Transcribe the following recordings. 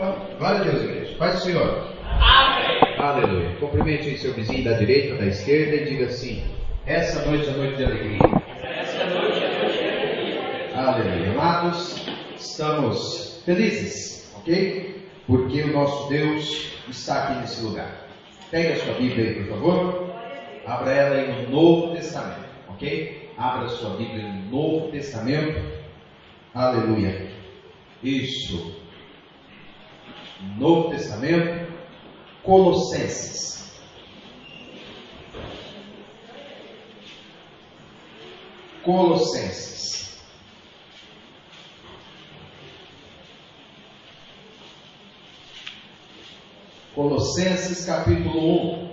Glória a Deus, igreja. Paz do Senhor. Amém. Aleluia. Cumprimente o seu vizinho da direita, da esquerda e diga assim: essa noite é noite de alegria. Essa noite é noite de alegria. Aleluia. Amados, estamos felizes, ok? Porque o nosso Deus está aqui nesse lugar. Pega a sua Bíblia aí, por favor. Abra ela aí no Novo Testamento, ok? Abra a sua Bíblia no Novo Testamento. Aleluia. Isso. Novo Testamento, Colossenses. Colossenses. Colossenses capítulo 1.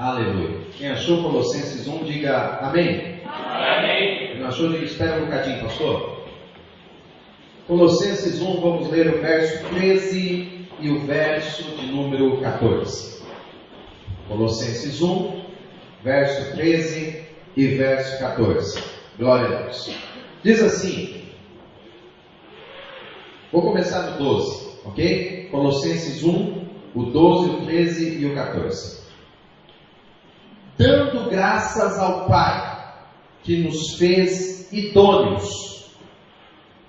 Aleluia. Quem achou Colossenses 1, diga amém. Amém. Quem não achou, diga espera um bocadinho, pastor. Colossenses 1, vamos ler o verso 13 e o verso de número 14. Colossenses 1, verso 13 e verso 14. Glória a Deus. Diz assim, vou começar no 12, ok? Colossenses 1, o 12, o 13 e o 14. Dando graças ao Pai, que nos fez idôneos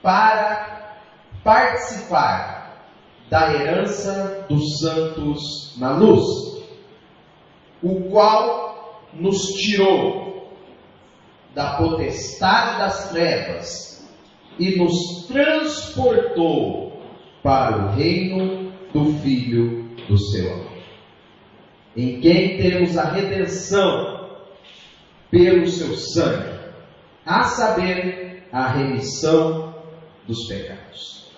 para participar da herança dos santos na luz, o qual nos tirou da potestade das trevas e nos transportou para o reino do Filho do seu amor, em quem temos a redenção pelo seu sangue, a saber, a remissão dos pecados.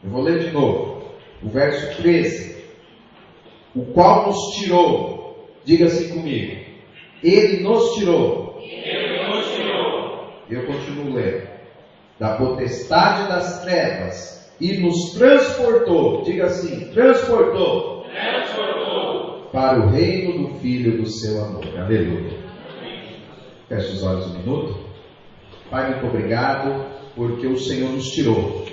Eu vou ler de novo o verso 13, o qual nos tirou, diga assim comigo, ele nos tirou, eu continuo lendo, da potestade das trevas e nos transportou, diga assim, transportou para o reino do Filho do seu amor. Aleluia. Feche os olhos um minuto. Pai, muito obrigado porque o Senhor nos tirou.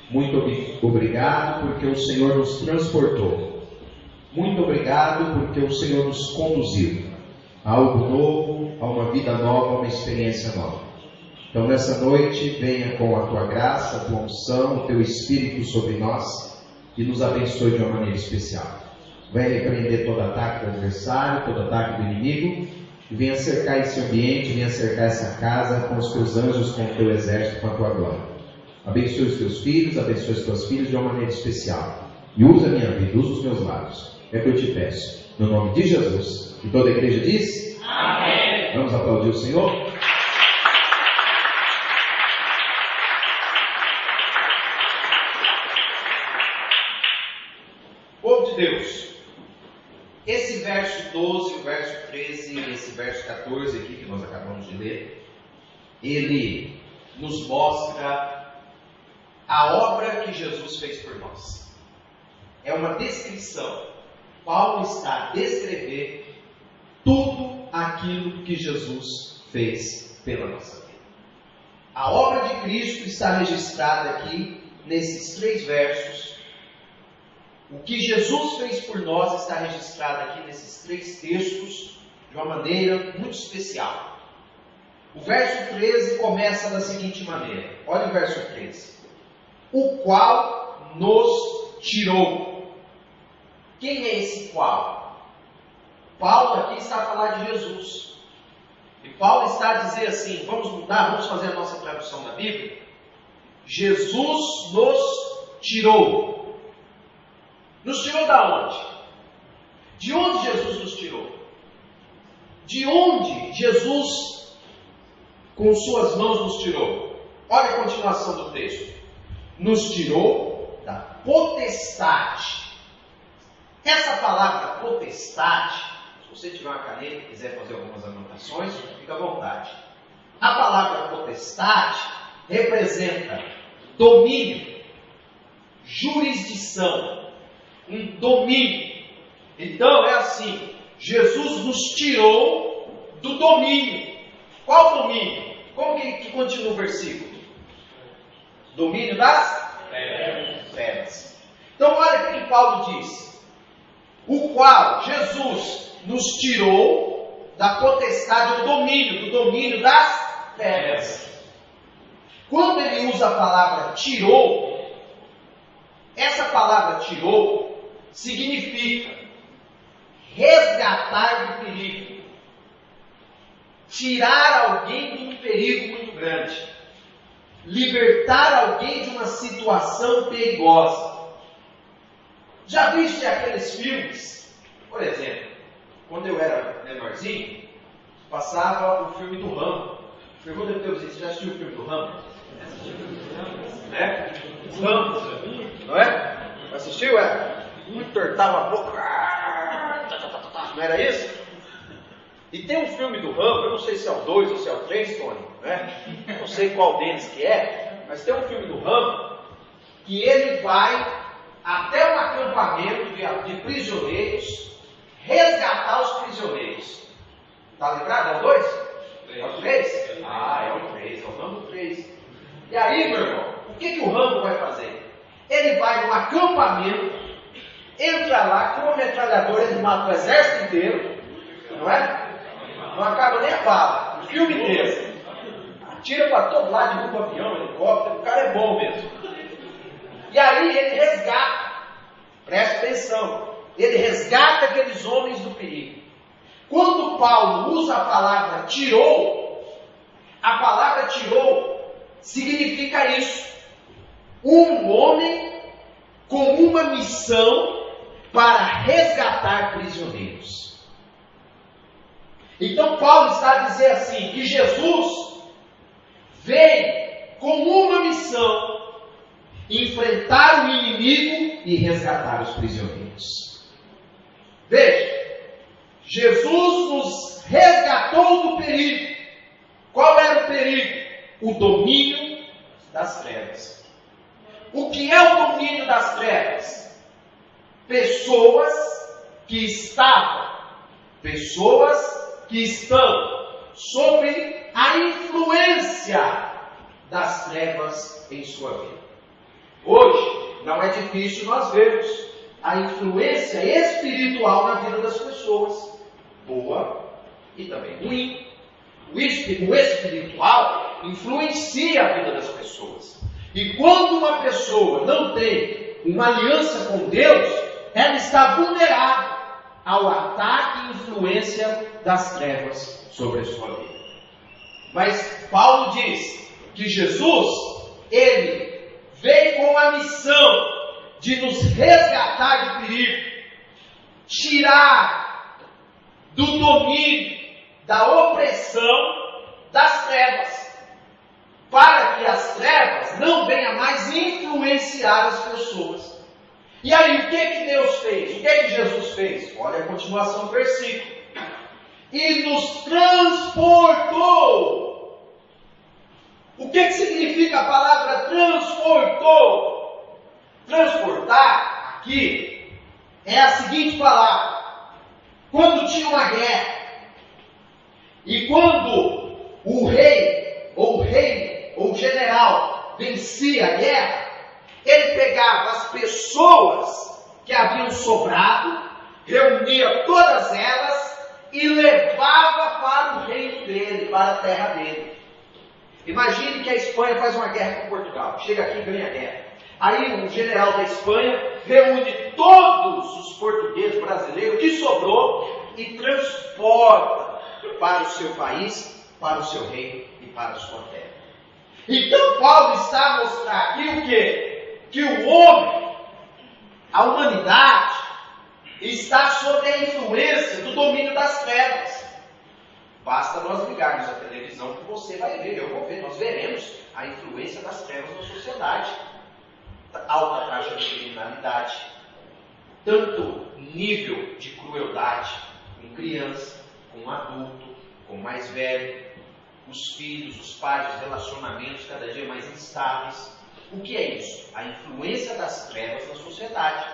Muito obrigado porque o Senhor nos transportou. Muito obrigado porque o Senhor nos conduziu a algo novo, a uma vida nova, a uma experiência nova. Então nessa noite venha com a tua graça, a tua unção, o teu Espírito sobre nós e nos abençoe de uma maneira especial. Venha repreender todo ataque do adversário, todo ataque do inimigo, e venha cercar esse ambiente, venha cercar essa casa com os teus anjos, com o teu exército, com a tua glória. Abençoe os teus filhos, abençoe as tuas filhas de uma maneira especial. E usa a minha vida, usa os meus lábios. É o que eu te peço. No nome de Jesus. E toda a igreja diz? Amém. Vamos aplaudir o Senhor? Povo de Deus. Esse verso 12, o verso 13 e esse verso 14 aqui que nós acabamos de ler, ele nos mostra a obra que Jesus fez por nós. É uma descrição. Paulo está a descrever tudo aquilo que Jesus fez pela nossa vida. A obra de Cristo está registrada aqui nesses 3 versos. O que Jesus fez por nós está registrado aqui nesses 3 textos de uma maneira muito especial. O verso 13 começa da seguinte maneira. Olha o verso 13. O qual nos tirou. Quem é esse qual? Paulo aqui está a falar de Jesus. E Paulo está a dizer assim, vamos mudar, vamos fazer a nossa tradução da Bíblia. Jesus nos tirou. Nos tirou da onde? De onde Jesus nos tirou? De onde Jesus, com suas mãos, nos tirou? Olha a continuação do texto. Nos tirou da potestade. Essa palavra potestade, se você tiver uma caneta e quiser fazer algumas anotações, fica à vontade. A palavra potestade representa domínio, jurisdição, um domínio. Então é assim, Jesus nos tirou do domínio. Qual domínio? Como que continua o versículo? Domínio das trevas. Então olha o que Paulo diz. O qual Jesus nos tirou da potestade, do domínio das trevas. Quando ele usa a palavra tirou, essa palavra tirou significa resgatar do perigo, tirar alguém de um perigo muito grande, libertar alguém de uma situação perigosa. Já viste aqueles filmes? Por exemplo, quando eu era menorzinho, passava o filme do Rambo. Pergunta para você, já assistiu o filme do Rambo? Né? Rambo, não é? Assistiu? Entortava a boca. Não era isso? E tem um filme do Rambo, eu não sei se é o 2 ou se é o 3, Tony, né? Não sei qual deles que é, mas tem um filme do Rambo que ele vai até um acampamento de prisioneiros resgatar os prisioneiros. Está lembrado? É o 2? É o 3? Ah, é o 3, é o Rambo 3. E aí, meu irmão, o que o Rambo vai fazer? Ele vai num acampamento, entra lá, com uma metralhadora, ele mata o exército inteiro, não é? Não acaba nem a bala, o filme inteiro. Atira para todo lado, derruba avião, helicóptero, o cara é bom mesmo. E aí ele resgata, presta atenção, ele resgata aqueles homens do perigo. Quando Paulo usa a palavra tirou, a palavra tirou significa isso. Um homem com uma missão para resgatar prisioneiros. Então Paulo está a dizer assim, que Jesus veio com uma missão, enfrentar o inimigo e resgatar os prisioneiros. Veja, Jesus nos resgatou do perigo. Qual era o perigo? O domínio das trevas. O que é o domínio das trevas? Pessoas que estão sob a influência das trevas em sua vida. Hoje, não é difícil nós vermos a influência espiritual na vida das pessoas, boa e também ruim. O espiritual influencia a vida das pessoas. E quando uma pessoa não tem uma aliança com Deus, ela está vulnerável ao ataque e influência das trevas sobre a sua vida. Mas Paulo diz que Jesus, ele veio com a missão de nos resgatar do perigo, tirar do domínio, da opressão das trevas, para que as trevas não venham mais influenciar as pessoas. E aí, o que Deus fez? O que Jesus fez? Olha a continuação do versículo. E nos transportou. O que significa a palavra transportou? Transportar, aqui, é a seguinte palavra. Quando tinha uma guerra, e quando o rei, ou o reino, ou o general vencia a guerra, ele pegava as pessoas que haviam sobrado, reunia todas elas e levava para o reino dele, para a terra dele. Imagine que a Espanha faz uma guerra com Portugal, chega aqui e ganha a guerra. Aí o general da Espanha reúne todos os portugueses brasileiros que sobrou e transporta para o seu país, para o seu reino e para a sua terra. Então Paulo está a mostrar aqui o quê? Que o homem, a humanidade, está sob a influência do domínio das trevas. Basta nós ligarmos a televisão que você vai ver, eu vou ver, nós veremos a influência das trevas na sociedade. Alta taxa de criminalidade, tanto nível de crueldade com criança, com adulto, com mais velho, os filhos, os pais, os relacionamentos cada dia mais instáveis. O que é isso? A influência das trevas na sociedade.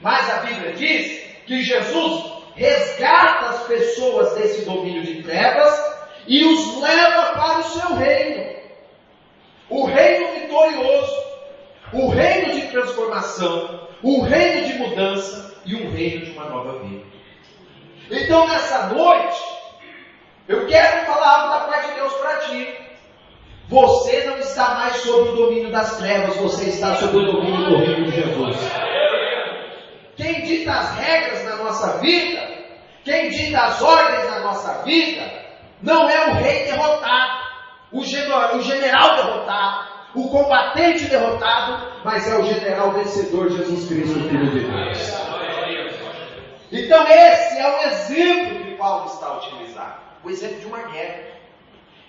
Mas a Bíblia diz que Jesus resgata as pessoas desse domínio de trevas e os leva para o seu reino. O reino vitorioso, o reino de transformação, o reino de mudança e um reino de uma nova vida. Então nessa noite, eu quero falar algo da parte de Deus para ti. Você não está mais sob o domínio das trevas, você está sob o domínio do reino de Jesus. Quem dita as regras na nossa vida, quem dita as ordens na nossa vida, não é o rei derrotado, o general derrotado, o combatente derrotado, mas é o general vencedor, Jesus Cristo, Filho de Deus. Então esse é o exemplo que Paulo está utilizando, o exemplo de uma guerra.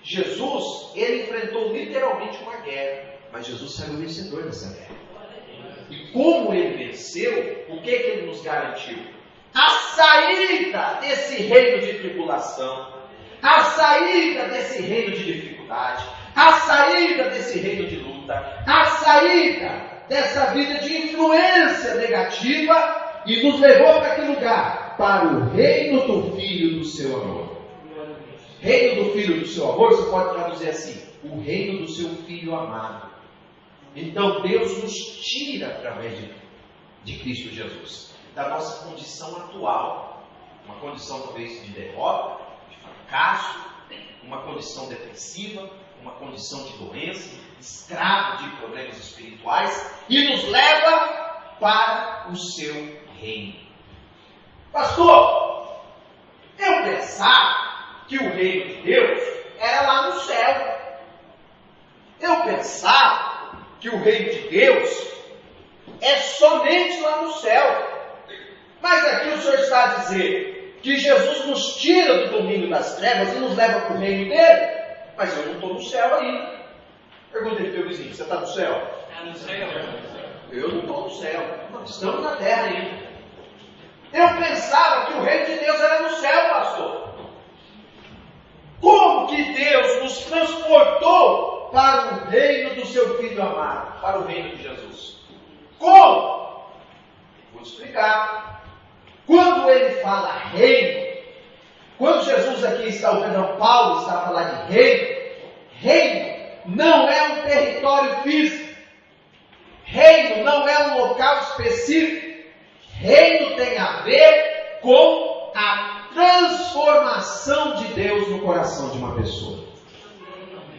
Jesus, ele enfrentou literalmente uma guerra, mas Jesus saiu vencedor dessa guerra. E como ele venceu, o que ele nos garantiu? A saída desse reino de tribulação, a saída desse reino de dificuldade, a saída desse reino de luta, a saída dessa vida de influência negativa, e nos levou para que lugar? Para o reino do Filho do seu amor. Reino do Filho do seu amor, você pode traduzir assim: o reino do seu Filho amado. Então Deus nos tira através de Cristo Jesus, da nossa condição atual, uma condição talvez de derrota, de fracasso, uma condição depressiva, uma condição de doença, escravo de problemas espirituais, e nos leva para o seu reino. Pastor, eu pensava que o reino de Deus era lá no céu. Eu pensava que o reino de Deus é somente lá no céu. Mas aqui o Senhor está a dizer que Jesus nos tira do domínio das trevas e nos leva para o reino dele. Mas eu não estou no céu ainda. Perguntei para o teu vizinho: você está no céu? Está no céu. Eu não estou no céu. Nós estamos na terra ainda. Eu pensava que o reino de Deus era no céu, pastor. Como que Deus nos transportou para o reino do seu Filho amado, para o reino de Jesus? Como? Vou te explicar. Quando ele fala reino, quando Jesus aqui está, Paulo está a falar de reino não é um território físico, reino não é um local específico, reino tem a ver com a transformação de Deus no coração de uma pessoa.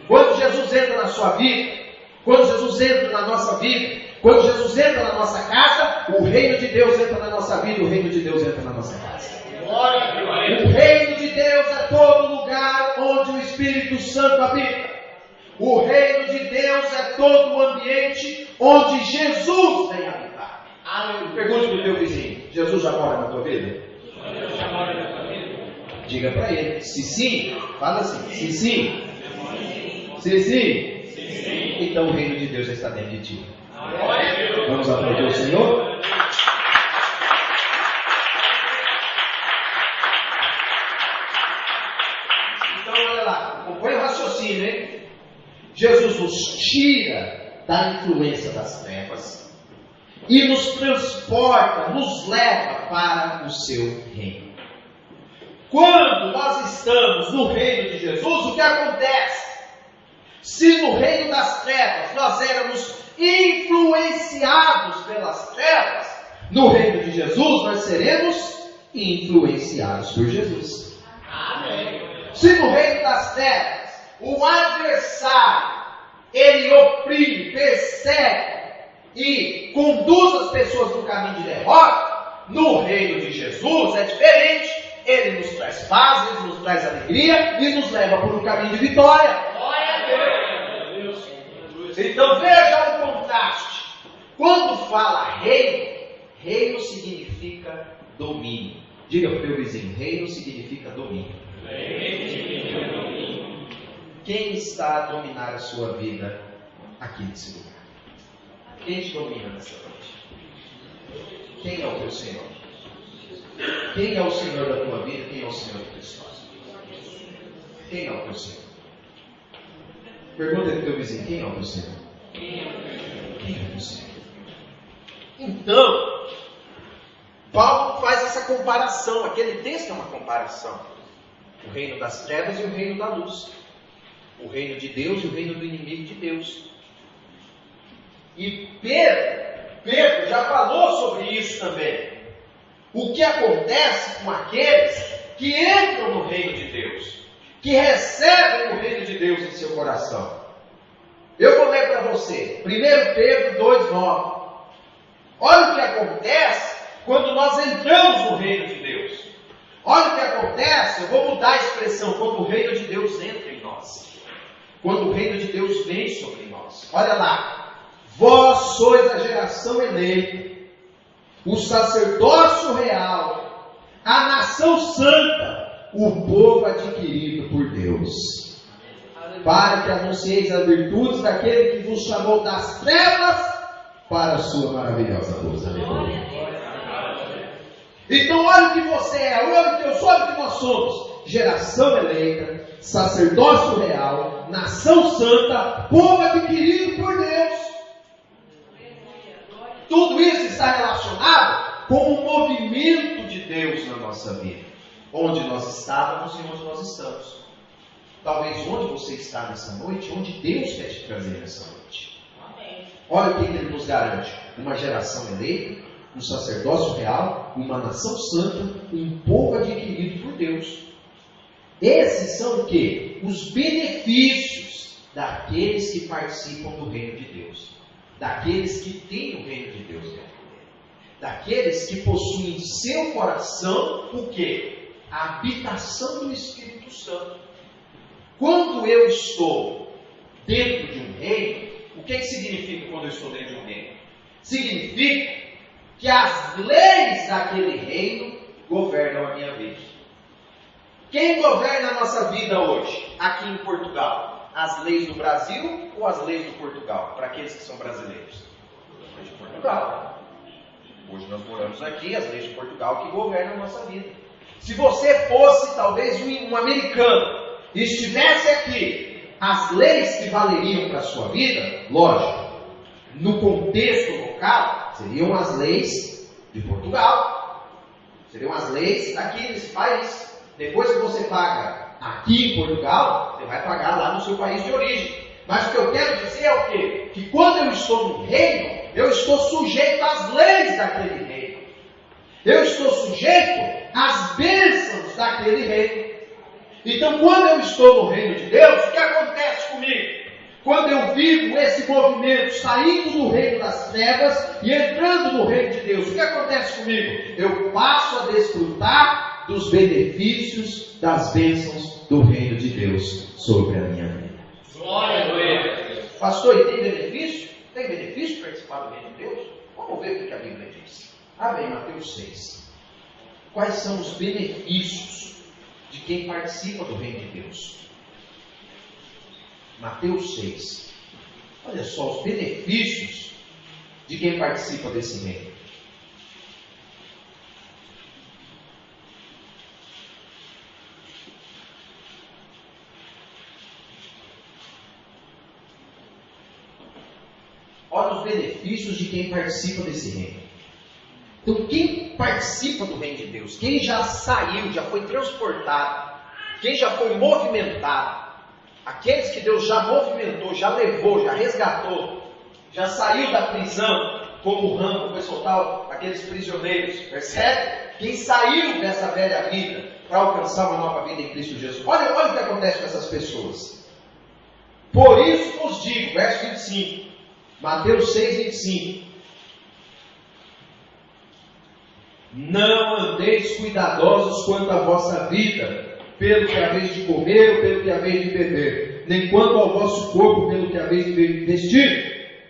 Quando Jesus entra na sua vida, quando Jesus entra na nossa vida, quando Jesus entra na nossa casa, o reino de Deus entra na nossa vida, o reino de Deus entra na nossa casa. O reino de Deus é todo lugar onde o Espírito Santo habita. O reino de Deus é todo o ambiente onde Jesus vem habitar. Pergunte para o teu vizinho: Jesus já mora na tua vida? Diga para ele: se sim, fala assim: se sim. Se sim, então o reino de Deus já está dentro de ti. Vamos aplaudir o Senhor? Então olha lá, acompanha o raciocínio, hein? Jesus nos tira da influência das trevas e nos transporta, nos leva para o seu reino. Quando nós estamos no reino de Jesus, o que acontece? Se no reino das trevas nós éramos influenciados pelas trevas, no reino de Jesus nós seremos influenciados por Jesus. Amém. Se no reino das trevas o adversário ele oprime, persegue e conduz as pessoas no caminho de derrota, no reino de Jesus é diferente. Ele nos traz paz, ele nos traz alegria e nos leva por um caminho de vitória. Então veja o contraste. Quando fala reino significa domínio. Diga para o teu vizinho: reino significa domínio. Quem está a dominar a sua vida aqui nesse lugar? Quem te domina nessa noite? Quem é o teu Senhor? Quem é o Senhor da tua vida? Quem é o Senhor da tua história? Quem é o teu Senhor? Pergunta para o teu vizinho, quem é o teu Senhor? Quem é o teu Senhor? Então, Paulo faz essa comparação. Aquele texto é uma comparação. O reino das trevas e o reino da luz. O reino de Deus e o reino do inimigo de Deus. E Pedro já falou sobre isso também. O que acontece com aqueles que entram no reino de Deus, que recebem o reino de Deus em seu coração. Eu vou ler para você, 1 Pedro 2,9. Olha o que acontece quando nós entramos no reino de Deus. Olha o que acontece, eu vou mudar a expressão, quando o reino de Deus entra em nós. Quando o reino de Deus vem sobre nós. Olha lá. Vós sois a geração eleita, o sacerdócio real, a nação santa, o povo adquirido por Deus, para que anuncieis as virtudes daquele que vos chamou das trevas para a sua maravilhosa luz. Aleluia. Então olha o que você é, olha o que eu sou, olha o que nós somos. Geração eleita, sacerdócio real, nação santa, povo adquirido por Deus. Tudo isso está relacionado com o movimento de Deus na nossa vida. Onde nós estávamos e onde nós estamos. Talvez onde você está nessa noite, onde Deus quer te trazer nessa noite. Olha o que Ele nos garante. Uma geração eleita, um sacerdócio real, uma nação santa, um povo adquirido por Deus. Esses são o quê? Os benefícios daqueles que participam do reino de Deus. Daqueles que têm o reino de Deus dentro dele. Daqueles que possuem em seu coração o quê? A habitação do Espírito Santo. Quando eu estou dentro de um reino, o que significa quando eu estou dentro de um reino? Significa que as leis daquele reino governam a minha vida. Quem governa a nossa vida hoje, aqui em Portugal? As leis do Brasil ou as leis do Portugal? Para aqueles que são brasileiros? As leis de Portugal. Hoje nós moramos aqui, as leis de Portugal que governam a nossa vida. Se você fosse talvez um americano e estivesse aqui, as leis que valeriam para a sua vida, lógico, no contexto local, seriam as leis de Portugal. Seriam as leis daqui desse país. Depois que você paga aqui em Portugal, você vai pagar lá no seu país de origem. Mas o que eu quero dizer é o quê? Que quando eu estou no reino, eu estou sujeito às leis daquele reino. Eu estou sujeito às bênçãos daquele reino. Então, quando eu estou no reino de Deus, o que acontece comigo? Quando eu vivo esse movimento, saindo do reino das trevas e entrando no reino de Deus, o que acontece comigo? Eu passo a desfrutar dos benefícios, das bênçãos do reino de Deus sobre a minha vida. Glória a Deus. Pastor, e tem benefício? Tem benefício participar do reino de Deus? Vamos ver o que a Bíblia diz. Abre Mateus 6. Quais são os benefícios de quem participa do reino de Deus? Mateus 6. Olha só os benefícios de quem participa desse reino. Olha os benefícios de quem participa desse reino. Então, quem participa do reino de Deus, quem já saiu, já foi transportado, quem já foi movimentado, aqueles que Deus já movimentou, já levou, já resgatou, já saiu da prisão, como o Rambo foi soltar aqueles prisioneiros, percebe? Quem saiu dessa velha vida para alcançar uma nova vida em Cristo Jesus. Olha o que acontece com essas pessoas. Por isso vos digo, verso 25, Mateus 6, 25. Não andeis cuidadosos quanto à vossa vida, pelo que haveis de comer ou pelo que haveis de beber, nem quanto ao vosso corpo, pelo que haveis de vestir.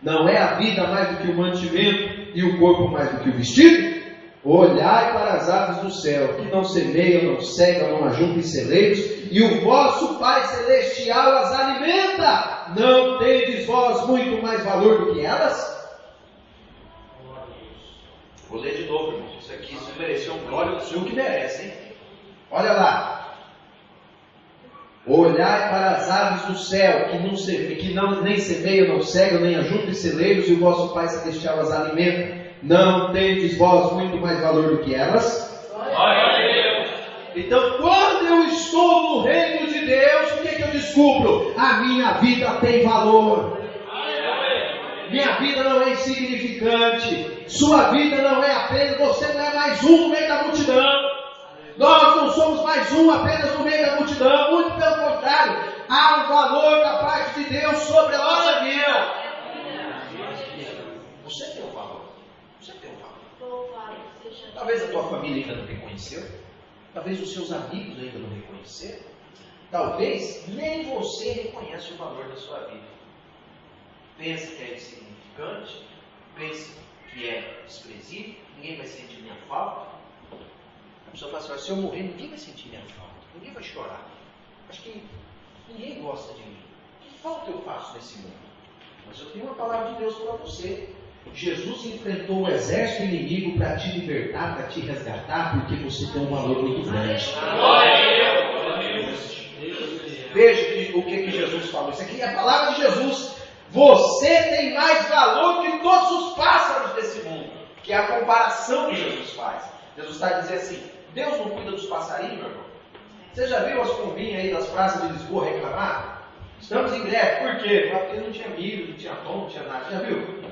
Não é a vida mais do que o mantimento e o corpo mais do que o vestido? Olhai para as aves do céu, que não semeiam, não cegam, não ajuntam em celeiros, e o vosso Pai Celestial as alimenta. Não tendes vós muito mais valor do que elas? Vou ler de novo, irmão. Isso aqui, isso mereceu um glória do Senhor que merece, hein? Olha lá. Olhai para as aves do céu, que nem semeiam, não cegam, nem ajuntam em celeiros, e o vosso Pai Celestial as alimenta. Não tendes vós muito mais valor do que elas? Glória a Deus. Então, quando eu estou no reino de Deus, o que eu descubro? A minha vida tem valor. Minha vida não é insignificante. Sua vida não é apenas, você não é mais um no meio da multidão. Nós não somos mais um apenas no meio da multidão. Muito pelo contrário, há um valor da parte de Deus sobre a nossa vida. Você tem um valor. Você tem um valor. Talvez a tua família ainda não reconheceu. Talvez os seus amigos ainda não reconheceram. Talvez nem você reconhece o valor da sua vida. Pensa que é insignificante. Pensa que é desprezível. Ninguém vai sentir minha falta. A pessoa fala assim: se eu morrer, ninguém vai sentir minha falta. Ninguém vai chorar. Acho que ninguém gosta de mim. Que falta eu faço nesse mundo? Mas eu tenho uma palavra de Deus para você. Jesus enfrentou o exército inimigo para te libertar, para te resgatar, porque você tem um valor muito grande. Veja o que Jesus falou. Isso aqui é a palavra de Jesus. Você tem mais valor que todos os pássaros desse mundo. Que é a comparação que Jesus faz. Jesus está dizendo assim: Deus não cuida dos passarinhos, meu irmão? Você já viu as pombinhas aí das praças de Lisboa reclamar? Estamos em greve. Por quê? Porque não tinha milho, não tinha pão, não tinha nada. Já viu?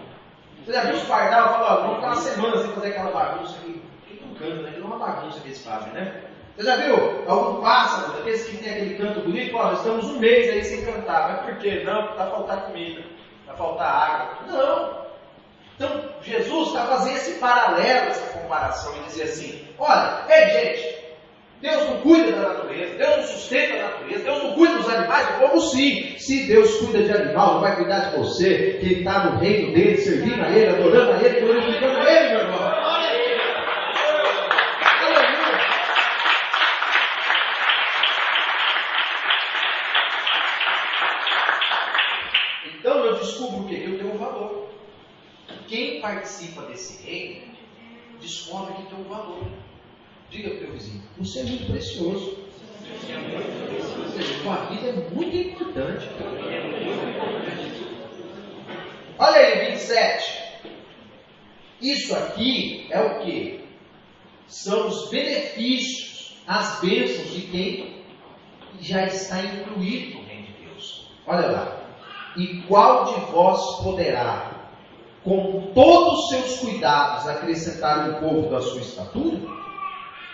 Você já viu os pardal falando: vamos ficar uma semana sem fazer aquela bagunça aqui? Que não canta, né? Que não é uma bagunça que eles fazem, né? Você já viu algum pássaro, daqueles que tem aquele canto bonito? Nós estamos um mês aí sem cantar. Mas por quê? Não, está faltando comida, está faltando água. Não. Então, Jesus está fazendo esse paralelo, essa comparação, e dizer assim: olha, gente, Deus não cuida da natureza, Deus não sustenta a natureza, Deus não cuida dos animais, como sim. Se Deus cuida de animal, não vai cuidar de você, que está no reino dele, servindo a Ele, adorando a Ele, glorificando a Ele, meu irmão. Então eu descubro o quê? Que eu tenho um valor. Quem participa desse reino descobre que tem um valor. Diga para o teu vizinho: você é muito precioso. Sua vida é muito importante. Olha aí, 27. Isso aqui é o que? São os benefícios, as bênçãos de quem já está incluído no reino de Deus. Olha lá. E qual de vós poderá, com todos os seus cuidados, acrescentar um pouco da sua estatura?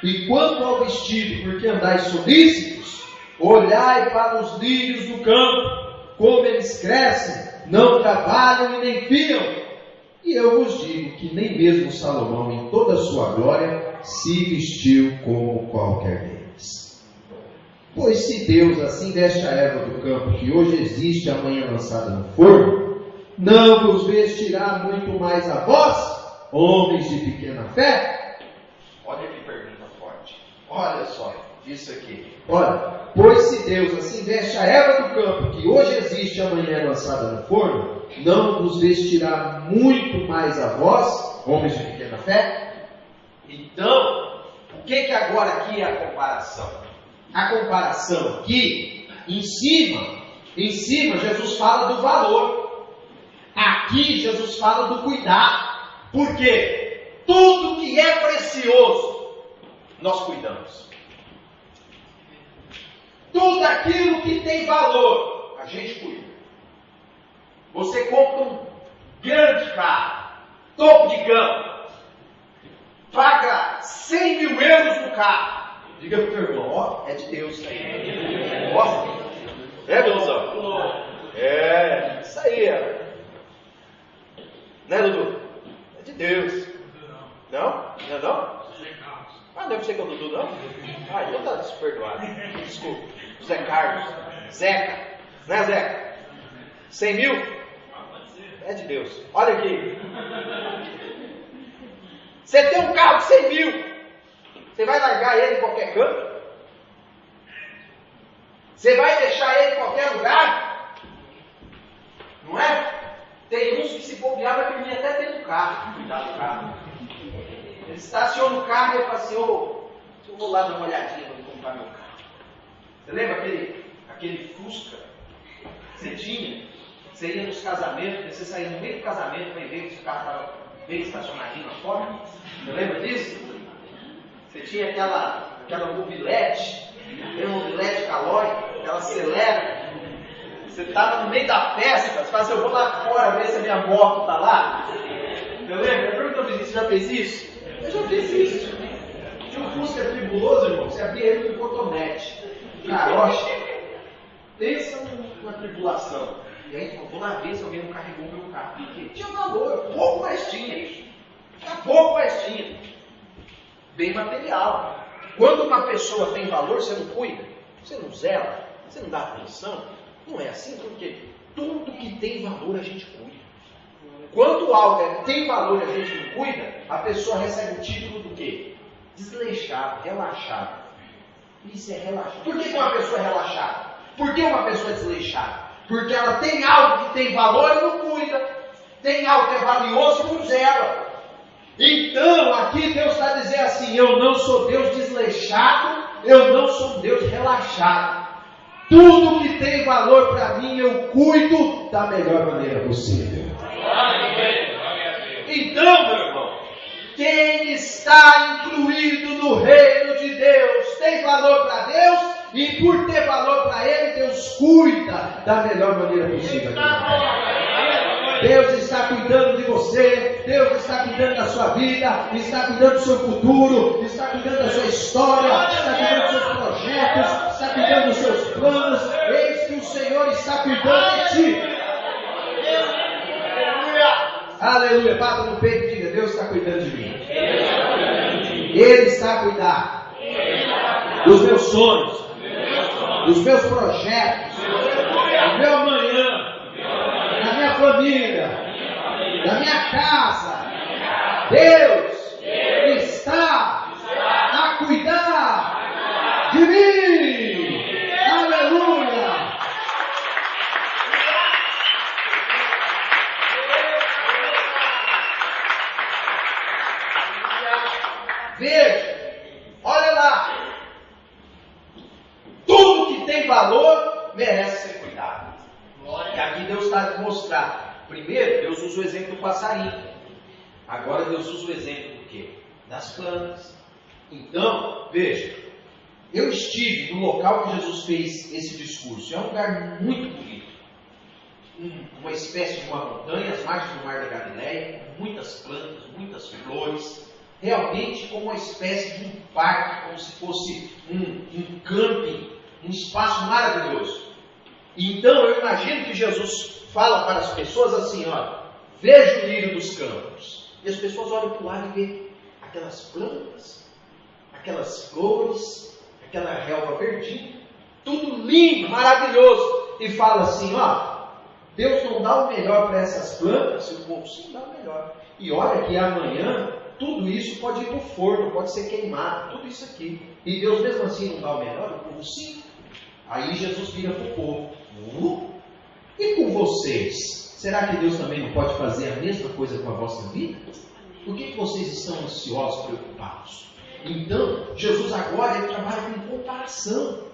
E quanto ao vestido, porque andais solícitos, olhai para os lírios do campo, como eles crescem, não trabalham e nem fiam. E eu vos digo que nem mesmo Salomão, em toda a sua glória, se vestiu como qualquer deles. Pois se Deus assim veste a erva do campo, que hoje existe e amanhã lançada no forno, não vos vestirá muito mais a vós, homens de pequena fé? Olha que pergunta forte. Olha só, isso aqui. Olha, pois se Deus assim veste a erva do campo, que hoje existe e amanhã é lançada no forno, não vos vestirá muito mais a vós, homens de pequena fé? Então, o que agora aqui é a comparação? A comparação aqui, em cima Jesus fala do valor. Aqui Jesus fala do cuidado. Por quê? Tudo que é precioso, nós cuidamos. Tudo aquilo que tem valor, a gente cuida. Você compra um grande carro, topo de gama, paga 100 mil euros no carro. Diga para o teu irmão: ó, é de Deus isso aí. Ó, é, Deusão? É, isso aí, né, Dudu? É de Deus. Não? Não é não? Ah, não é você que é o Dudu, não? Ah, então tá desperdoado. Desculpa. Zé Carlos. Zeca. Né, Zeca? 100 mil? É de Deus. Olha aqui. Você tem um carro de 100 mil. Você vai largar ele em qualquer canto? Você vai deixar ele em qualquer lugar? Não é? Tem uns que se bobear vai dormir até dentro do carro. Cuidado do carro. Ele estaciona o carro e ele fala assim: ô, eu vou lá dar uma olhadinha para comprar meu carro. Você lembra aquele Fusca, você ia nos casamentos, você saía no meio do casamento para ver se o carro estava bem estacionadinho na porta. Você lembra disso? Você tinha aquela mobilete, tem uma mobilete calói, ela acelera. Você estava no meio da festa, você fala assim, eu vou lá fora ver se a minha moto está lá. Você lembra? Pergunta para você já fez isso? Eu já fiz isso. Tinha um Fusca tribuloso, irmão, você abria ele com cotonete, carocha. Pensa na tribulação. E aí, vou lá ver se alguém não carregou o meu carro. Porque tinha valor, pouco mais tinha. Pouco mais tinha. Bem material. Quando uma pessoa tem valor, você não cuida, você não zela, você não dá atenção. Não é assim, porque tudo que tem valor a gente cuida. Quando algo tem valor e a gente não cuida, a pessoa recebe o título do quê? Desleixado, relaxado. Isso é relaxado. Por que uma pessoa é relaxada? Por que uma pessoa é desleixada? Porque ela tem algo que tem valor e não cuida. Tem algo que é valioso e não zela. Então, aqui Deus está dizendo assim, eu não sou Deus desleixado, eu não sou Deus relaxado. Tudo que tem valor para mim, eu cuido da melhor maneira possível. Então, meu irmão, quem está incluído no reino de Deus, tem valor para Deus, e por ter valor para Ele, Deus cuida da melhor maneira possível. Deus está cuidando de você, Deus está cuidando da sua vida, está cuidando do seu futuro, está cuidando da sua história, está cuidando dos seus projetos, está cuidando dos seus planos. Eis que o Senhor está cuidando de ti. Aleluia, bata no peito e diga, Deus está cuidando de mim. Ele está a cuidar dos meus sonhos, dos meus projetos, do meu amanhã, da minha família, da minha casa. Deus está a cuidar de mim. Aleluia. Veja, olha lá. Tudo que tem valor merece ser cuidado. E aqui Deus está a mostrar. Primeiro, Deus usa o exemplo do passarinho. Agora Deus usa o exemplo do quê? Das plantas. Então, veja, eu estive no local que Jesus fez esse discurso. É um lugar muito bonito. Uma espécie de uma montanha, às margens do Mar da Galileia, com muitas plantas, muitas flores. Realmente como uma espécie de um parque, como se fosse um camping, um espaço maravilhoso. Então eu imagino que Jesus fala para as pessoas assim, olha, veja o lírio dos campos. E as pessoas olham para o lado e vê aquelas plantas, aquelas flores, aquela relva verdinha, tudo lindo, maravilhoso. E fala assim, ó, Deus não dá o melhor para essas plantas, o povo sim dá o melhor. E olha que amanhã tudo isso pode ir para o forno, pode ser queimado, tudo isso aqui. E Deus mesmo assim não dá o melhor, o povo sim. Aí Jesus vira para o povo. E com vocês? Será que Deus também não pode fazer a mesma coisa com a vossa vida? Por que vocês estão ansiosos, preocupados? Então, Jesus agora ele trabalha com comparação,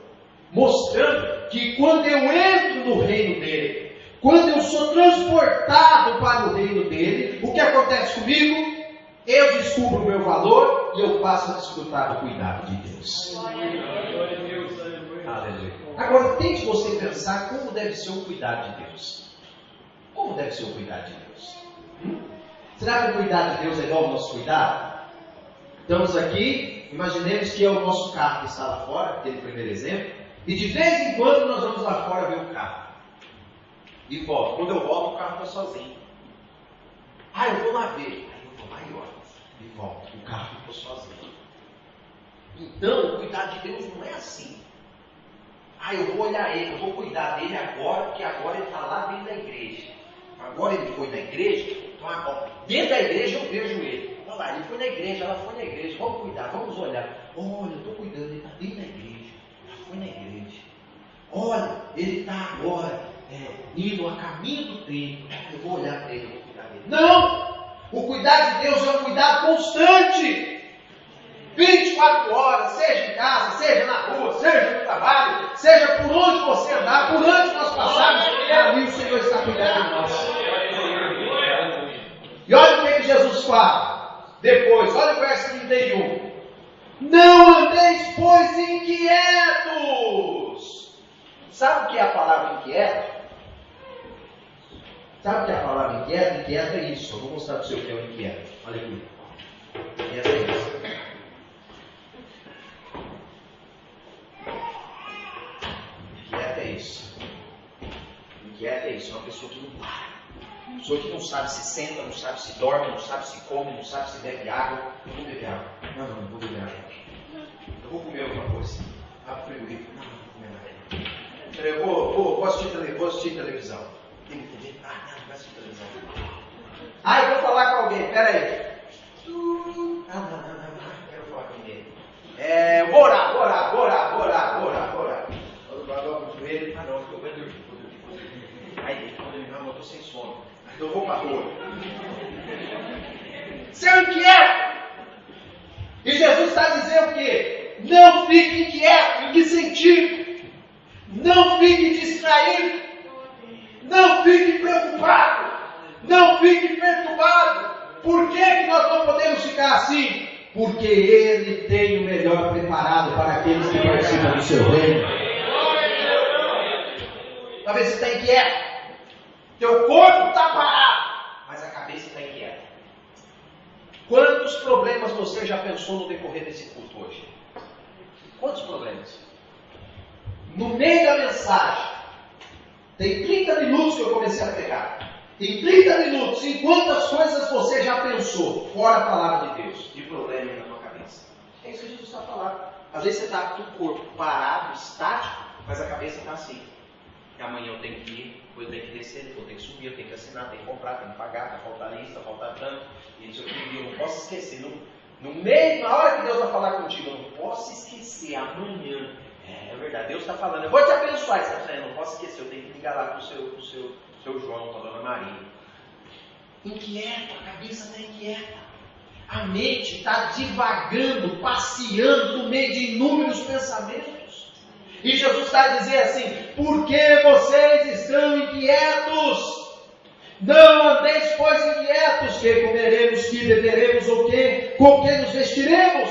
mostrando que quando eu entro no reino dele, quando eu sou transportado para o reino dele, o que acontece comigo? Eu descubro o meu valor e eu passo a desfrutar do cuidado de Deus. Aleluia. Agora, tente você pensar como deve ser o cuidado de Deus. Como deve ser o cuidado de Deus? Será que o cuidado de Deus é igual ao nosso cuidado? Estamos aqui, imaginemos que é o nosso carro que está lá fora, aquele primeiro exemplo, e de vez em quando nós vamos lá fora ver o carro. E volto. Quando eu volto, o carro está sozinho. Ah, eu vou lá ver. Aí eu vou lá e olho. E volto. O carro ficou sozinho. Então, o cuidado de Deus não é assim. Ah, eu vou olhar ele, eu vou cuidar dele agora, porque agora ele está lá dentro da igreja. Agora ele foi na igreja, então agora, dentro da igreja eu vejo ele. Olha lá, ele foi na igreja, ela foi na igreja, vamos cuidar, vamos olhar. Olha, eu estou cuidando, ele está dentro da igreja, ela foi na igreja. Olha, ele está agora indo a caminho do templo, eu vou olhar para ele, eu vou cuidar dele. Não! O cuidado de Deus é um cuidado constante. 24 horas, seja em casa, seja na rua, seja no trabalho, seja por onde você andar, por onde nós passarmos, ali o Senhor está cuidando de nós. E olha o que Jesus fala depois, olha o verso 31. Não andeis, pois, inquietos. Sabe o que é a palavra inquieto? Sabe o que é a palavra inquieto? Inquieto é isso. Eu vou mostrar para você o que é o inquieto. Olha aqui. Inquieto é isso. Inquieto é isso. Inquieto é isso. É uma pessoa que não para. Uma pessoa que não sabe se senta, não sabe se dorme, não sabe se come, não sabe se bebe água. Eu vou beber água. Não vou beber água. Eu vou comer alguma coisa. Abre o frigorífico. Não vou comer nada. Eu vou assistir televisão. Tem que TV? Não vai assistir televisão. Eu vou falar com alguém. Pera aí. Não quero falar com ninguém. Eu vou orar. Eu dobro o joelho. Não, eu vou dormir. Aí, quando eu estou sem sono. Então eu vou para a rua. Ser inquieto. E Jesus está dizendo o quê? Não fique inquieto. Em que sentido? Não fique distraído. Não fique preocupado. Não fique perturbado. Por que nós não podemos ficar assim? Porque Ele tem o melhor preparado para aqueles que participam do seu reino. Talvez você está inquieto. Teu corpo está parado, mas a cabeça está inquieta. Quantos problemas você já pensou no decorrer desse culto hoje? Quantos problemas? No meio da mensagem, tem 30 minutos que eu comecei a pregar. Em 30 minutos, em quantas coisas você já pensou, fora a palavra de Deus, de problema aí na tua cabeça? É isso que Jesus está falando. Às vezes você está com o corpo parado, estático, mas a cabeça está assim. E amanhã eu tenho que ir, depois eu tenho que descer, depois eu tenho que subir, eu tenho que assinar, tenho que comprar, tenho que pagar, vai faltar lista, vai faltar tanto. E isso eu não posso esquecer. No meio, na hora que Deus vai falar contigo, eu não posso esquecer, amanhã. É verdade, Deus está falando, eu vou te abençoar, você está dizendo, eu não posso esquecer, eu tenho que ligar lá para o seu João, para a dona Maria. Inquieta, a cabeça está inquieta. A mente está divagando, passeando no meio de inúmeros pensamentos. E Jesus está dizendo assim, por que vocês estão inquietos? Não andeis, pois, inquietos, que comeremos, que beberemos, ou que, com que nos vestiremos?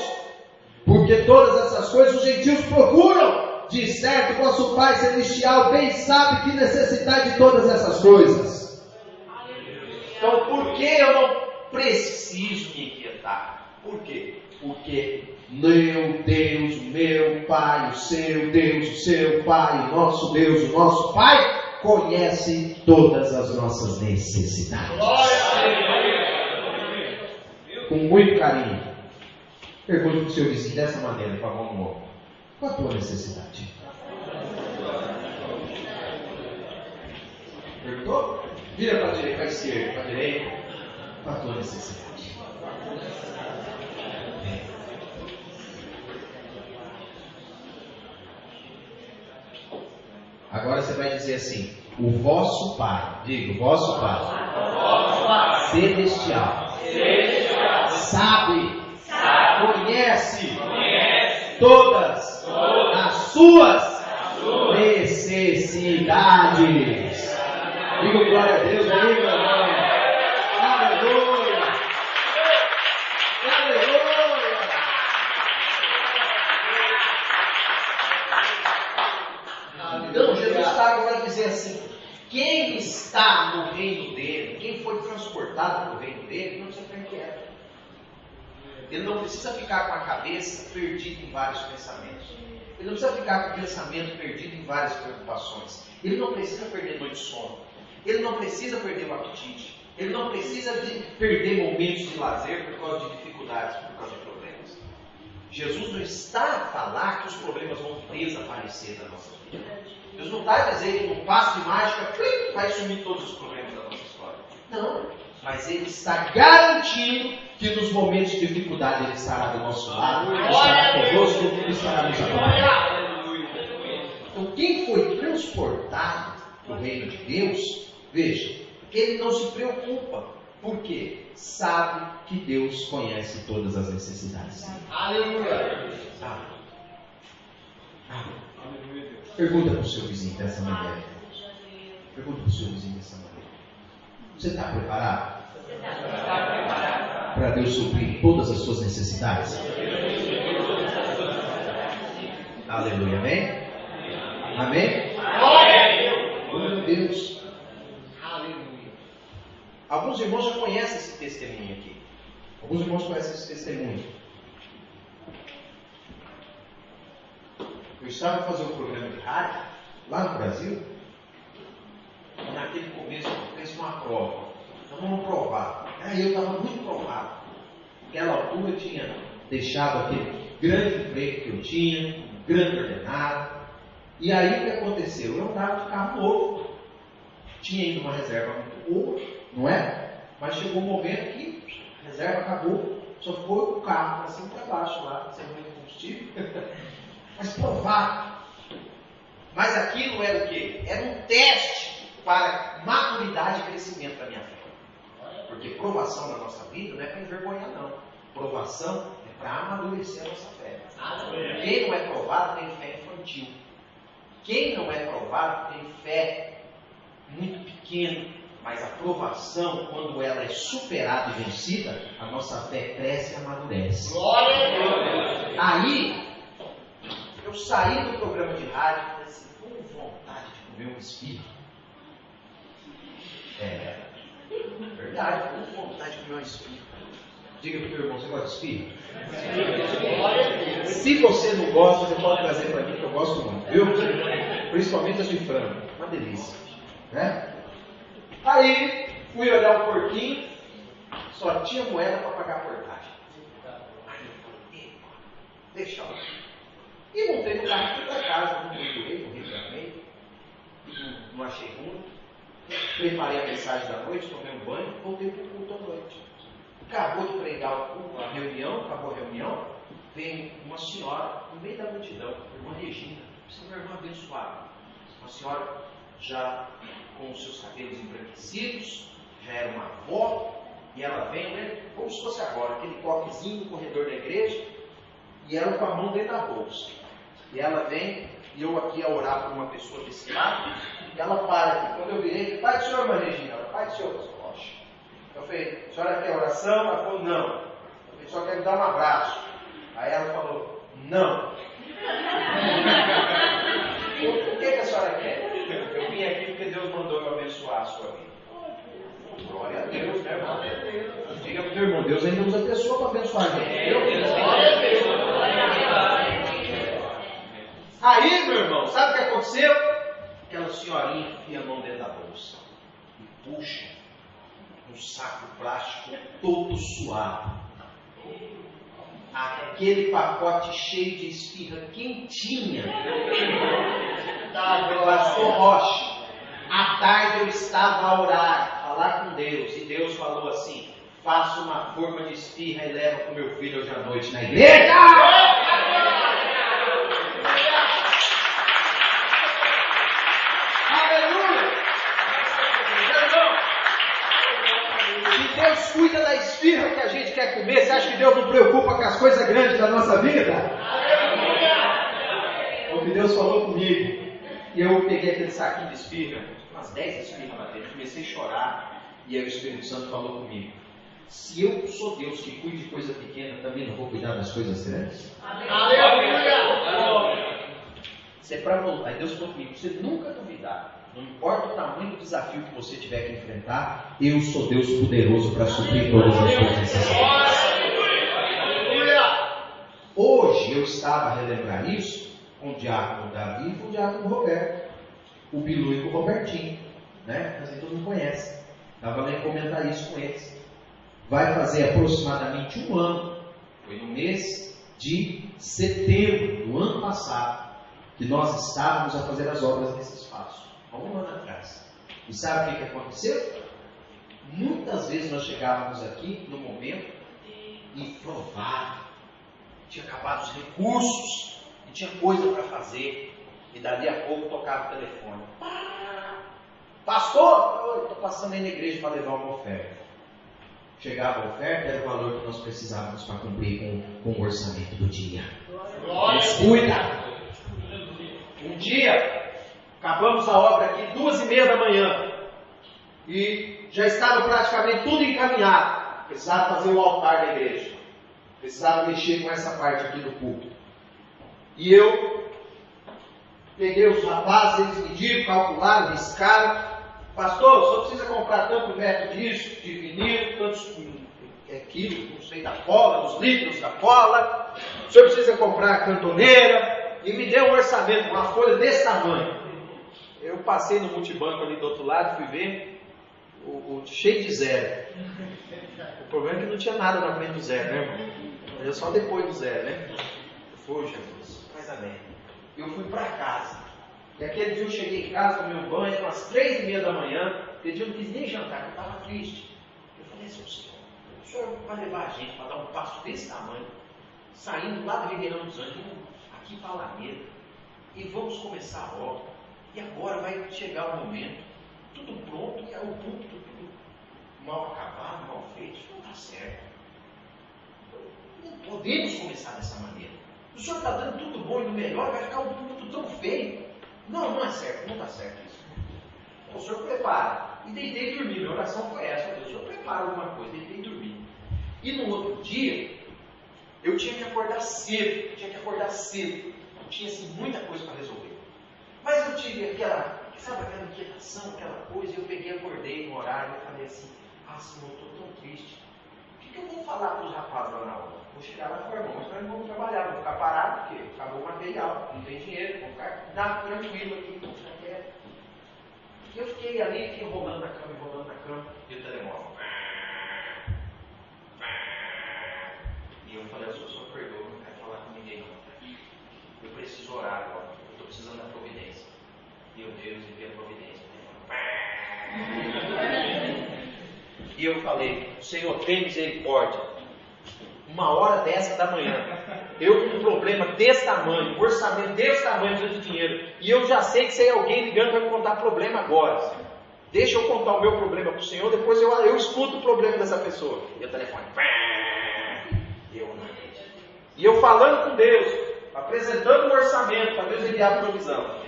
Porque todas essas coisas os gentios procuram. De certo, vosso Pai Celestial bem sabe que necessitai de todas essas coisas. Então, por que eu não preciso me inquietar? Por quê? Porque meu Deus, meu Pai, o seu Deus, o seu Pai, o nosso Deus, o nosso Pai, conhece todas as nossas necessidades. Com muito carinho. Pergunte para o seu vizinho dessa maneira, com a mão no ombro. Qual a tua necessidade? Perguntou? Vira para a direita, para a esquerda, para a direita. Qual a tua necessidade? Agora você vai dizer assim, o vosso Pai, diga, o vosso Pai, celestial, sabe, conhece todas as suas necessidades. Diga glória a Deus aí, meu irmão. Aleluia. Aleluia. Então Jesus está agora dizendo assim, quem está no reino dele, quem foi transportado para o reino dele, não precisa ficar inquieto. Ele não precisa ficar com a cabeça perdida em vários pensamentos. Ele não precisa ficar com o pensamento perdido em várias preocupações. Ele não precisa perder noite de sono. Ele não precisa perder o apetite. Ele não precisa perder momentos de lazer por causa de dificuldades, por causa de problemas. Jesus não está a falar que os problemas vão desaparecer da nossa vida. Deus não está a dizer que num passo de mágica vai sumir todos os problemas da nossa história. Não. Mas Ele está garantindo que nos momentos de dificuldade Ele estará do nosso lado, Ele estará conosco, Ele estará nos acompanhando. Então quem foi transportado para o reino de Deus, veja, ele não se preocupa Por quê? Sabe que Deus conhece todas as necessidades. Aleluia. Pergunta para o seu vizinho dessa maneira. Pergunta para o seu vizinho dessa maneira. Você está preparado? Para Deus suprir todas as suas necessidades? Aleluia, amém? Amém? Glória a Deus. Aleluia. Alguns irmãos já conhecem esse testemunho aqui. Alguns irmãos conhecem esse testemunho. Eu estava fazendo um programa de rádio lá no Brasil. E naquele começo eu fiz uma prova. Então vamos provar. Aí eu estava muito provado. Naquela altura eu tinha deixado aquele grande emprego que eu tinha, um grande ordenado. E aí o que aconteceu? Eu andava de carro novo. Tinha ainda uma reserva muito boa, não é? Mas chegou um momento que a reserva acabou. Só foi o carro para cima e para baixo lá, sem muito combustível. Mas provado. Mas aquilo era o quê? Era um teste para maturidade e crescimento da minha fé. Porque provação na nossa vida não é para envergonhar, não. Provação é para amadurecer a nossa fé. Quem não é provado tem fé infantil. Quem não é provado tem fé muito pequena. Mas a provação, quando ela é superada e vencida, a nossa fé cresce e amadurece. Glória a Deus! Aí, eu saí do programa de rádio e falei assim, com vontade de comer um esfirro. Verdade, com vontade de comer um esfirro. Diga para o teu irmão, você gosta de esfirro? Se você não gosta, você pode trazer para mim, que eu gosto muito, viu? Principalmente as de frango. Uma delícia. Né? Aí, fui olhar o porquinho, só tinha moeda para pagar a portagem. Aí eu falei, deixa lá. E montei no carro para casa, não reclamei, não achei ruim. Preparei a mensagem da noite, tomei um banho, voltei para o culto à noite. Acabou de pregar a reunião, acabou a reunião, veio uma senhora no meio da multidão, irmã Regina, uma irmã abençoada. Uma senhora já com os seus cabelos embranquecidos, já era uma avó, e ela vem, né, como se fosse agora, aquele coquezinho no corredor da igreja, e ela com a mão dentro da bolsa. E ela vem, e eu aqui a orar por uma pessoa desse lado, e ela para aqui. Quando eu virei, pai do senhor, irmã Regina, ela, pai do senhor, pastor Rocha. Eu falei, a senhora quer oração? Ela falou, não. Eu falei, só quer me dar um abraço. Aí ela falou, não. O que a senhora quer? Eu vim aqui porque Deus mandou eu abençoar a sua vida. Glória a Deus, né, irmão? Diga para o teu irmão, Deus ainda usa a pessoa para abençoar a gente. Glória a Deus. Aí, meu irmão, sabe o que aconteceu? Aquela senhorinha enfia a mão dentro da bolsa e puxa um saco plástico todo suado. Aquele pacote cheio de esfirra quentinha. Pastor Rocha, à tarde eu estava a orar, a falar com Deus, e Deus falou assim, faça uma forma de esfirra e leva para o meu filho hoje à noite na igreja. Deus cuida da esfirra que a gente quer comer. Você acha que Deus não preocupa com as coisas grandes da nossa vida? O que Deus falou comigo. E eu peguei aquele saquinho de esfirra, umas 10 esfirras lá dentro, comecei a chorar. E aí o Espírito Santo falou comigo. Se eu sou Deus que cuida de coisa pequena, também não vou cuidar das coisas grandes? Aleluia! Isso é para voltar. Aí Deus falou comigo, você nunca duvidar. Não importa o tamanho do desafio que você tiver que enfrentar, eu sou Deus poderoso para suprir todas as suas necessidades. Hoje eu estava a relembrar isso com o diácono Davi e com o diácono Roberto, o Bilu e com o Robertinho, né? Mas todo mundo conhece. Estava lá em comentar isso com eles. Vai fazer aproximadamente um ano, foi no mês de setembro do ano passado, que nós estávamos a fazer as obras nesse espaço. Há um ano atrás. E sabe o que aconteceu? Muitas vezes nós chegávamos aqui no momento e provava, tinha acabado os recursos e tinha coisa para fazer. E dali a pouco tocava o telefone. Pastor, estou passando aí na igreja para levar uma oferta. chegava a oferta, era o valor que nós precisávamos para cumprir com o orçamento do dia. Cuida! Um dia, acabamos a obra aqui 2h30 da manhã e já estava praticamente tudo encaminhado. Precisava fazer o altar da igreja, precisava mexer com essa parte aqui do púlpito. E eu peguei os rapazes, eles mediram, calcularam, riscaram. Pastor, só precisa comprar tanto metro disso, de vinil, tantos quilos, não sei, da cola, dos litros da cola. O senhor precisa comprar a cantoneira. E me deu um orçamento, uma folha desse tamanho. Eu passei no multibanco ali do outro lado, fui ver, cheio de zero. O problema é que não tinha nada na frente do zero, né, irmão? Era só depois do zero, né? Eu fui, Jesus, faz a merda. Eu fui para casa. E aquele dia eu cheguei em casa, tomei um banho, umas 3h30 da manhã. Aquele dia eu não quis nem jantar, eu estava triste. Eu falei assim, o senhor vai levar a gente para dar um passo desse tamanho, saindo lá do Ribeirão dos Anjos, aqui para a Alameda, e vamos começar a obra. E agora vai chegar o momento, tudo pronto, e o púlpito tudo mal acabado, mal feito. Isso não está certo. Não podemos começar dessa maneira. O senhor está dando tudo bom e do melhor, vai ficar um púlpito tão feio. Não é certo, não está certo isso. O senhor prepara. E deitei e dormi. Minha oração foi essa. O senhor prepara alguma coisa, deitei e dormi. E no outro dia, eu tinha que acordar cedo. Eu tinha assim, muita coisa para resolver. Mas eu tive aquela inquietação, aquela coisa. E eu peguei, acordei no horário e falei assim: Senhor, eu estou tão triste. O que eu vou falar para os rapazes lá na obra? Vou chegar lá e falar: irmão, mas nós não vamos trabalhar, vamos ficar parados, porque acabou o material, não tem dinheiro, vamos ficar tranquilo aqui, vamos ficar quieto. E eu fiquei ali, fiquei enrolando na cama, e o telemóvel. E eu falei: o senhor perdoa, não quero falar com ninguém não. Eu preciso orar agora, eu estou precisando da providência. E eu, Deus, envia a providência. E eu falei: Senhor, tem misericórdia. 1h da manhã, eu com um problema desse tamanho, um orçamento desse tamanho de dinheiro, e eu já sei que se é alguém ligando vai me contar problema agora, Senhor. Deixa eu contar o meu problema para o Senhor, depois eu escuto o problema dessa pessoa. E o telefone, eu não acredito. E eu falando com Deus, apresentando um orçamento para Deus enviar a provisão.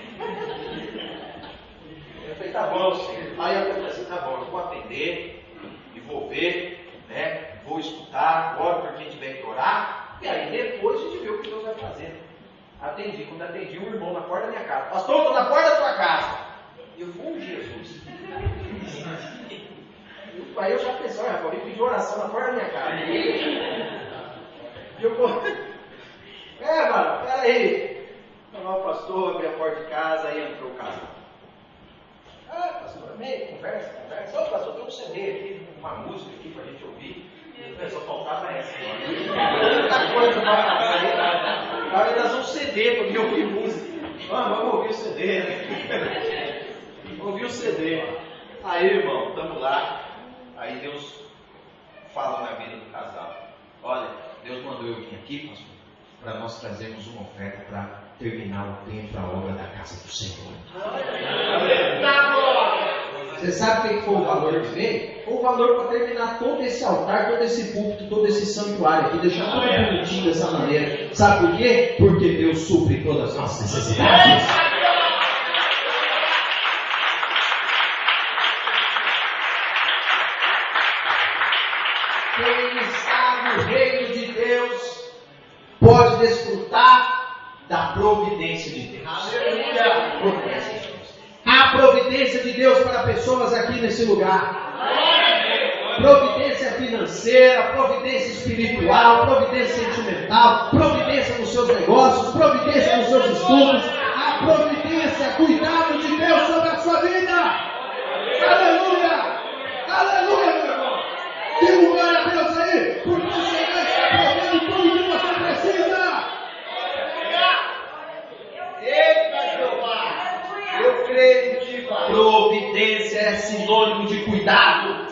Eu falei: tá bom, Senhor. Aí eu falei assim: tá bom, eu vou atender e vou ver, né? Vou escutar, oro por quem tiver que orar, e aí depois a gente vê o que Deus vai fazer. Atendi, quando atendi, um irmão na porta da minha casa: pastor, estou na porta da tua casa. E eu fui: Jesus. Aí eu já pensei: olha, eu pedi oração na porta da minha casa. E eu vou: mano, peraí. Falou: pastor, abri a porta de casa, aí entrou o casal. Pastor, meio, conversa. Ô, pastor, tem um CD aqui, uma música aqui pra gente ouvir. Só faltava essa agora. Muita coisa para fazer. Agora nós vamos CD para me ouvir música. Vamos ouvir o CD, né? Ouvir o CD. Aí, irmão, estamos lá. Aí Deus fala na vida do casal: olha, Deus mandou eu vir aqui, pastor, para nós trazermos uma oferta para terminar o tempo, a obra da casa do Senhor. Você sabe o que foi o valor que veio? Foi o valor para terminar todo esse altar, todo esse púlpito, todo esse santuário aqui, deixar tudo bonitinho dessa maneira. Sabe por quê? Porque Deus supre todas as nossas necessidades. Quem está no reino de Deus pode desfrutar da providência de Deus. Há providência de Deus para pessoas aqui nesse lugar. Providência financeira, providência espiritual, providência sentimental, providência nos seus negócios, providência nos seus estudos. Há providência, cuidado de Deus sobre a sua vida. Aleluia! Aleluia, meu irmão! Diga glória a Deus aí, porque o Senhor está provendo tudo que você precisa. Eita, Jeová! Eu creio em Ti, Pai. Providência é sinônimo de cuidado.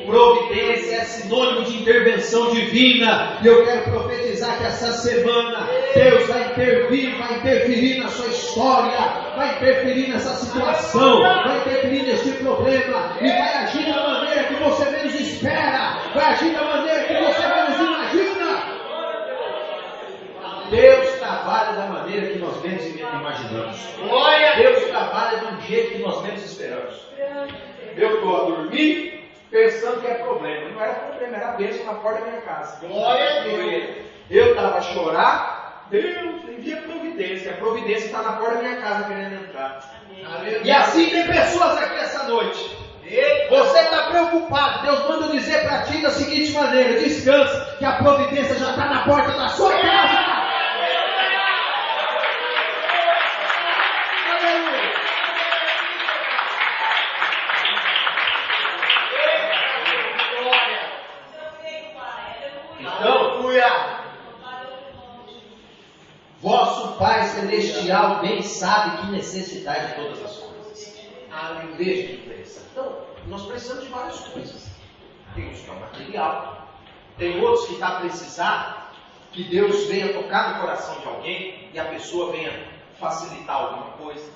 Providência é sinônimo de intervenção divina. E eu quero profetizar que essa semana Deus vai interferir na sua história, vai interferir nessa situação, vai interferir nesse problema e vai agir da maneira que você menos espera. vai agir da maneira que você menos imagina. Deus trabalha da maneira que nós menos imaginamos. Deus trabalha de um jeito que nós menos esperamos. Eu estou a dormir pensando que é problema. Não era problema, era bênção na porta da minha casa. Glória a Deus. Eu estava a chorar, Deus envia providência. A providência está na porta da minha casa querendo entrar. Amém. E assim tem pessoas aqui essa noite. Você está preocupado. Deus manda dizer para ti da seguinte maneira: descansa, que a providência já está na porta da sua casa. Vosso Pai Celestial bem sabe que necessitai de todas as coisas. Veja que interessante. Então, nós precisamos de várias coisas. Tem uns que é o material. Tem outros que está a precisar que Deus venha tocar no coração de alguém e a pessoa venha facilitar alguma coisa.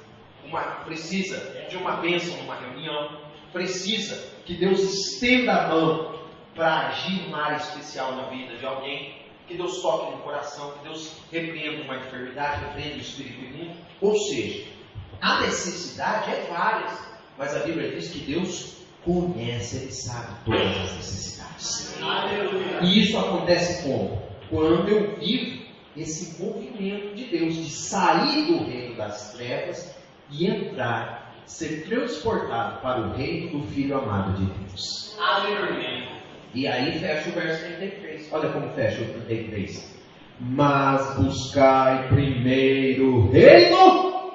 Precisa de uma bênção numa reunião. Precisa que Deus estenda a mão para agir numa área especial na vida de alguém. Que Deus toque no coração, que Deus repreenda uma enfermidade, repreenda o espírito imundo. Ou seja, a necessidade é várias, mas a Bíblia diz que Deus conhece, Ele sabe todas as necessidades. E isso acontece como? Quando eu vivo esse movimento de Deus, de sair do reino das trevas e entrar, ser transportado para o reino do Filho amado de Deus. Aleluia. E aí fecha o verso 33. Olha como fecha o 33. Mas buscai primeiro o reino.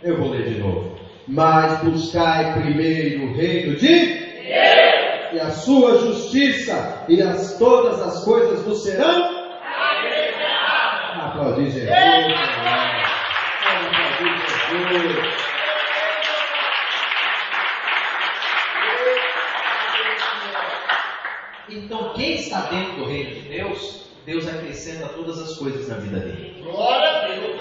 Eu vou ler de novo. Mas buscai primeiro o reino de Deus e a sua justiça, e todas as coisas vos serão acrescentadas. Aplaudir Jesus. Aplaudir Jesus. Então, quem está dentro do reino de Deus, Deus acrescenta todas as coisas na vida dele. Glória a Deus.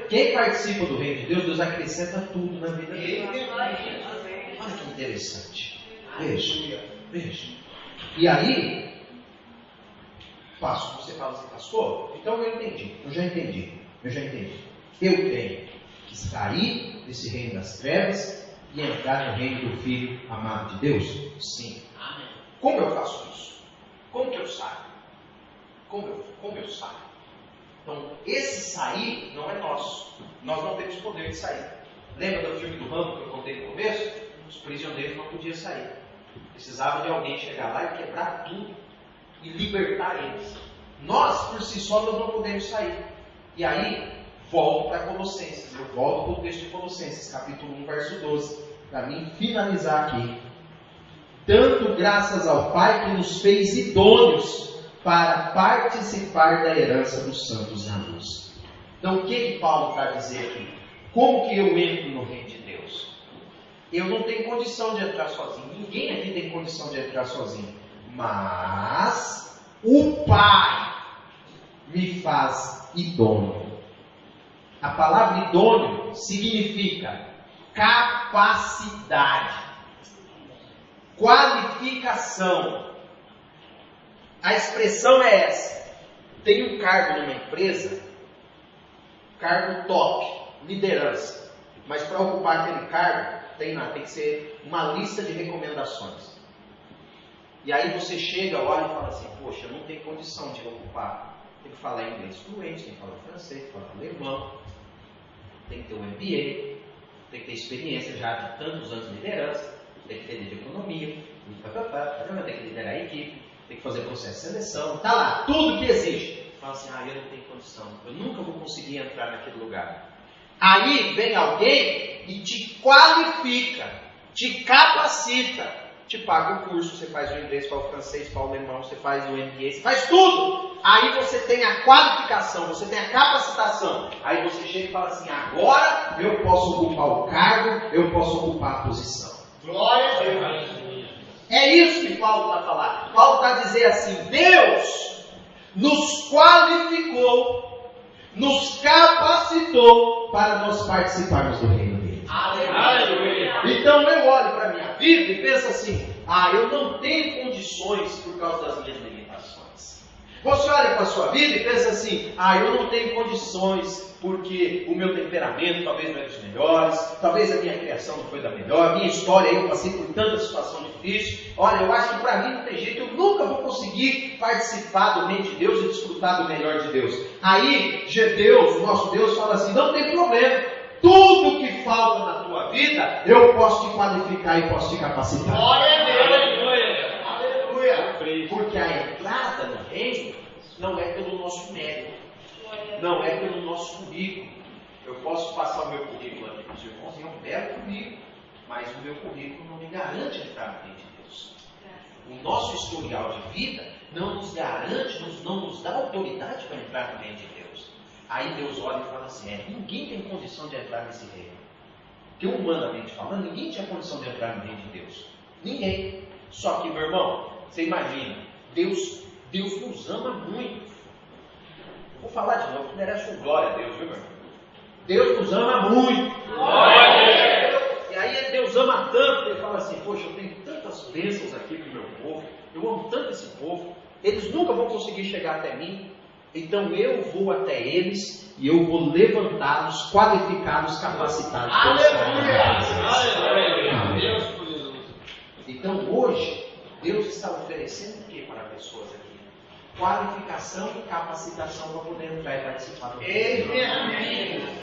Quem participa do reino de Deus, Deus acrescenta tudo na vida dele. Olha que interessante. Veja. E aí, você fala assim, pastor, então eu já entendi. Eu tenho que sair desse reino das trevas e entrar no reino do Filho amado de Deus? Sim. Como eu faço isso? Como que eu saio? Como eu saio? Então, esse sair não é nosso. Nós não temos poder de sair. Lembra do filme do Rambo que eu contei no começo? Os prisioneiros não podiam sair. Precisava de alguém chegar lá e quebrar tudo e libertar eles. Nós, por si só, nós não podemos sair. E aí, volto para Colossenses. Eu volto para o texto de Colossenses, capítulo 1, verso 12. Para mim finalizar aqui. Dando graças ao Pai que nos fez idôneos para participar da herança dos santos na luz. Então, o que Paulo está a dizer aqui? Como que eu entro no reino de Deus? Eu não tenho condição de entrar sozinho. Ninguém aqui tem condição de entrar sozinho. Mas o Pai me faz idôneo. A palavra idôneo significa capacidade, qualificação. A expressão é essa. Tem um cargo numa empresa, cargo top, liderança, mas para ocupar aquele cargo tem que ser uma lista de recomendações. E aí você chega, olha e fala assim, poxa, eu não tenho condição de ocupar. Tem que falar inglês fluente, tem que falar francês, tem que falar alemão, tem que ter um MBA, tem que ter experiência já de tantos anos de liderança, tem que entender de economia, tem que liderar a equipe, tem que fazer processo de seleção, tá lá, tudo que existe. Fala assim, eu não tenho condição, eu nunca vou conseguir entrar naquele lugar. Aí vem alguém e te qualifica, te capacita, te paga o curso, você faz o inglês, faz o francês, faz o alemão, você faz o MBA, você faz tudo. Aí você tem a qualificação, você tem a capacitação. Aí você chega e fala assim, agora eu posso ocupar o cargo, eu posso ocupar a posição. Glória a Deus. É isso que Paulo está falando. Paulo está dizendo assim, Deus nos qualificou, nos capacitou para nós participarmos do reino dele. Aleluia. Então eu olho para a minha vida e penso assim, eu não tenho condições por causa das minhas limitações. Você olha para a sua vida e pensa assim, eu não tenho condições porque o meu temperamento talvez não é dos melhores, talvez a minha criação não foi da melhor, a minha história, eu passei por tanta situação difícil. Olha, eu acho que para mim não tem jeito, eu nunca vou conseguir participar do reino de Deus e desfrutar do melhor de Deus. Aí, Deus, o nosso Deus, fala assim, não tem problema. Tudo que falta na tua vida, eu posso te qualificar e posso te capacitar. Glória a Deus. Aleluia. Porque a entrada no reino não é pelo nosso mérito, não é pelo nosso currículo. Eu posso passar o meu currículo aqui para os irmãos, e é um belo currículo, mas o meu currículo não me garante entrar no reino de Deus. O nosso historial de vida não nos garante, não nos dá autoridade para entrar no reino de Deus. Aí Deus olha e fala assim, ninguém tem condição de entrar nesse reino. Porque humanamente falando, ninguém tinha condição de entrar no reino de Deus. Ninguém. Só que, meu irmão, você imagina, Deus nos ama muito. Vou falar de novo, que merece um glória a Deus, viu, meu irmão? Deus nos ama muito. E aí Deus ama tanto, que Ele fala assim, poxa, eu tenho tantas bênçãos aqui para o meu povo, eu amo tanto esse povo, eles nunca vão conseguir chegar até mim, então eu vou até eles e eu vou levantá-los, qualificá-los, capacitá-los. Aleluia! Então hoje, Deus está oferecendo o que para pessoas aqui? Qualificação e capacitação para poder entrar e participar do reino.